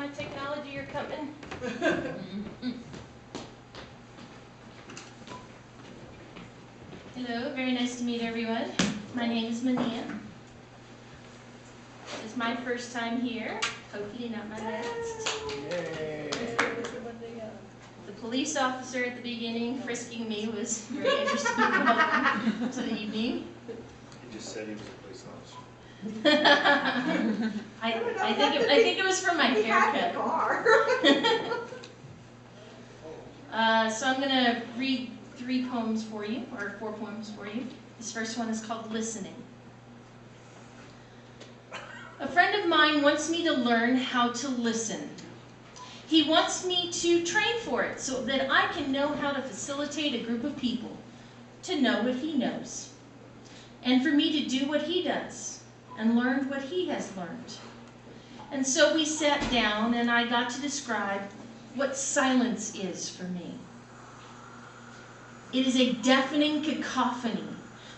my technology, you're coming. Hello, very nice to meet everyone. My name is Manea. It's my first time here, hopefully not my last. Yay. The police officer at the beginning frisking me was very interesting. Welcome to the evening. He just said he was a police officer. I think it was from my haircut. So I'm going to read 3 poems for you, or 4 poems for you. This first one is called Listening. A friend of mine wants me to learn how to listen. He wants me to train for it so that I can know how to facilitate a group of people to know what he knows, and for me to do what he does and learn what he has learned. And so we sat down and I got to describe what silence is for me. It is a deafening cacophony.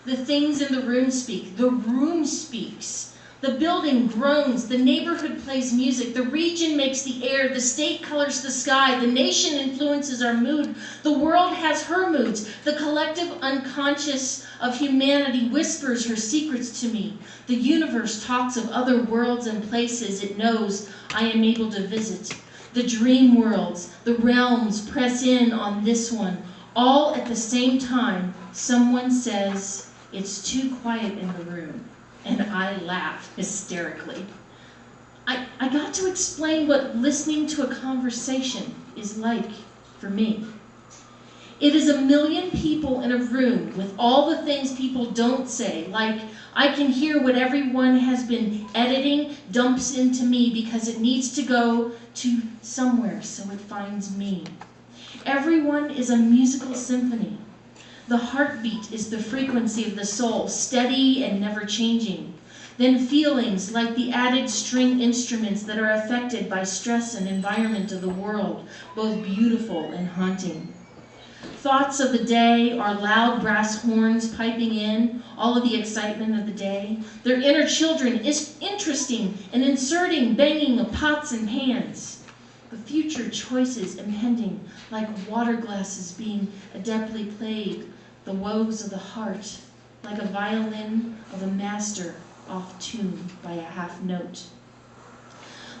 The things in the room speak. The room speaks. The building groans. The neighborhood plays music. The region makes the air. The state colors the sky. The nation influences our mood. The world has her moods. The collective unconscious of humanity whispers her secrets to me. The universe talks of other worlds and places it knows I am able to visit. The dream worlds, the realms press in on this one. All at the same time, someone says, "It's too quiet in the room." And I laugh hysterically. I got to explain what listening to a conversation is like for me. It is a million people in a room with all the things people don't say, like I can hear what everyone has been editing dumps into me because it needs to go to somewhere so it finds me. Everyone is a musical symphony. The heartbeat is the frequency of the soul, steady and never changing. Then feelings like the added string instruments that are affected by stress and environment of the world, both beautiful and haunting. Thoughts of the day are loud brass horns piping in all of the excitement of the day. Their inner children is interesting and inserting banging of pots and pans. The future choices impending like water glasses being adeptly played. The woes of the heart, like a violin of a master off tune by a half note.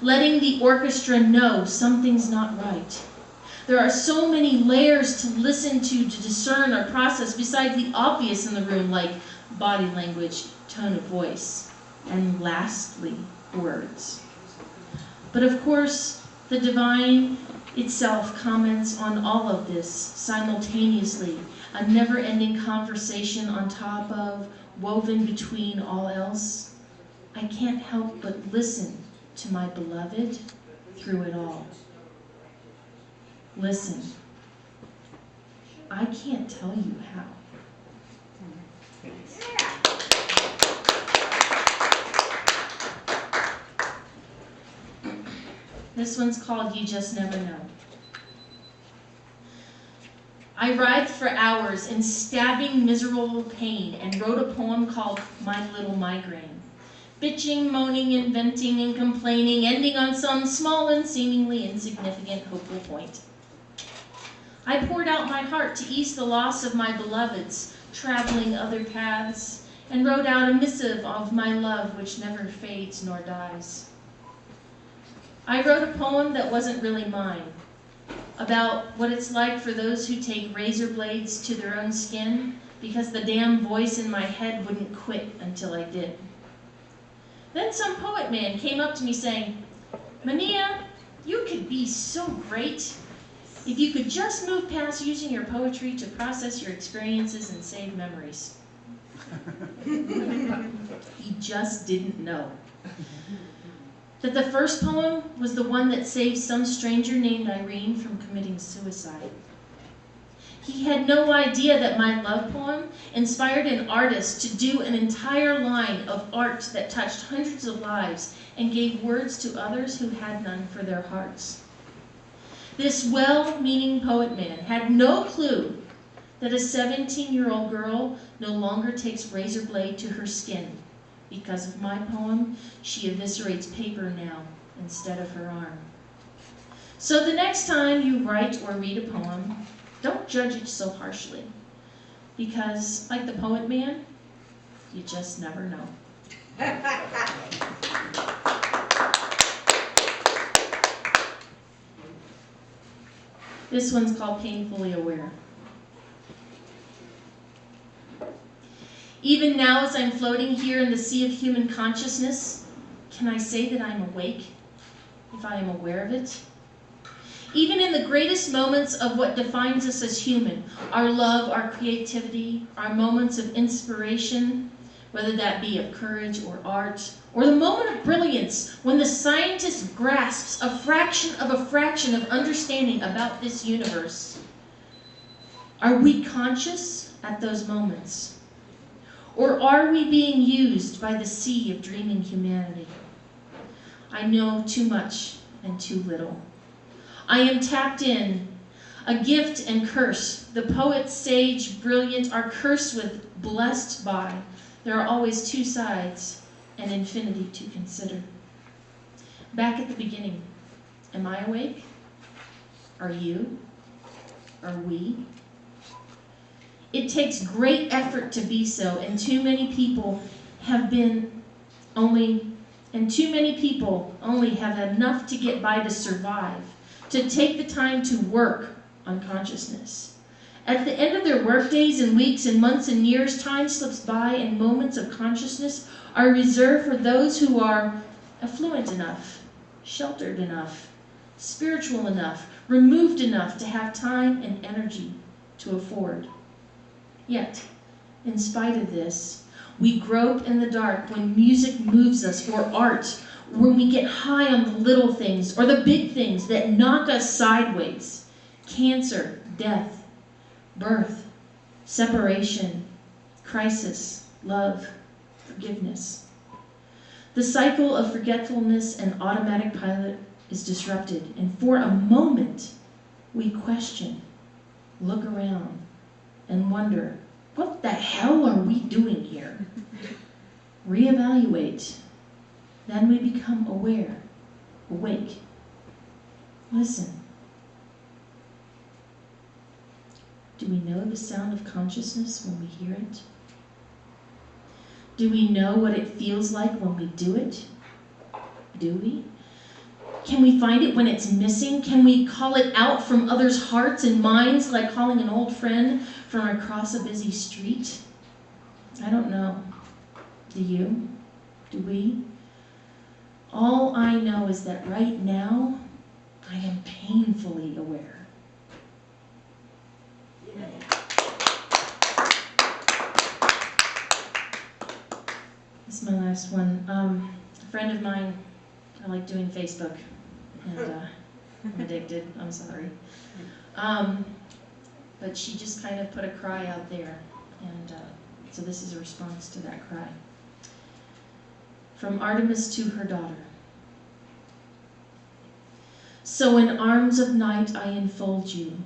Letting the orchestra know something's not right. There are so many layers to listen to discern or process besides the obvious in the room, like body language, tone of voice, and lastly, words. But of course, the divine itself comments on all of this simultaneously, a never-ending conversation on top of, woven between all else. I can't help but listen to my beloved through it all. Listen. I can't tell you how. This one's called You Just Never Know. I writhed for hours in stabbing, miserable pain and wrote a poem called My Little Migraine. Bitching, moaning, inventing, and complaining, ending on some small and seemingly insignificant hopeful point. I poured out my heart to ease the loss of my beloveds, traveling other paths, and wrote out a missive of my love which never fades nor dies. I wrote a poem that wasn't really mine, about what it's like for those who take razor blades to their own skin because the damn voice in my head wouldn't quit until I did. Then some poet man came up to me saying, "Manea, you could be so great if you could just move past using your poetry to process your experiences and save memories." He just didn't know that the first poem was the one that saved some stranger named Irene from committing suicide. He had no idea that my love poem inspired an artist to do an entire line of art that touched hundreds of lives and gave words to others who had none for their hearts. This well-meaning poet man had no clue that a 17-year-old girl no longer takes razor blade to her skin. Because of my poem, she eviscerates paper now instead of her arm. So the next time you write or read a poem, don't judge it so harshly. Because, like the poet man, you just never know. This one's called Painfully Aware. Even now, as I'm floating here in the sea of human consciousness, can I say that I'm awake, if I am aware of it? Even in the greatest moments of what defines us as human, our love, our creativity, our moments of inspiration, whether that be of courage or art, or the moment of brilliance when the scientist grasps a fraction of understanding about this universe, are we conscious at those moments? Or are we being used by the sea of dreaming humanity? I know too much and too little. I am tapped in. A gift and curse. The poet, sage, brilliant, are cursed with, blessed by. There are always two sides, and infinity to consider. Back at the beginning, am I awake? Are you? Are we? It takes great effort to be so, and too many people only have enough to get by to survive, to take the time to work on consciousness. At the end of their work days and weeks and months and years, time slips by and moments of consciousness are reserved for those who are affluent enough, sheltered enough, spiritual enough, removed enough to have time and energy to afford. Yet, in spite of this, we grope in the dark when music moves us, or art, when we get high on the little things or the big things that knock us sideways. Cancer, death, birth, separation, crisis, love, forgiveness. The cycle of forgetfulness and automatic pilot is disrupted, and for a moment, we question, look around, and wonder, what the hell are we doing here? Reevaluate. Then we become aware, awake. Listen. Do we know the sound of consciousness when we hear it? Do we know what it feels like when we do it? Do we? Can we find it when it's missing? Can we call it out from others' hearts and minds like calling an old friend from across a busy street? I don't know. Do you? Do we? All I know is that right now, I am painfully aware. This is my last one. A friend of mine, I like doing Facebook, and I'm addicted, I'm sorry. But she just kind of put a cry out there, and so this is a response to that cry. From Artemis to her daughter. So in arms of night I enfold you,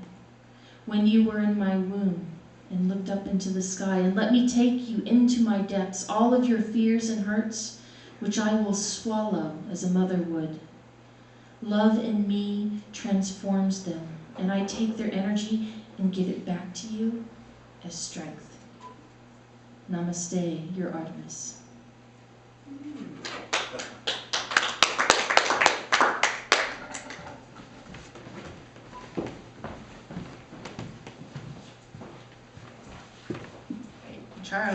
when you were in my womb, and looked up into the sky, and let me take you into my depths, all of your fears and hurts, which I will swallow as a mother would. Love in me transforms them, and I take their energy and give it back to you as strength. Namaste, your Artemis. Charles.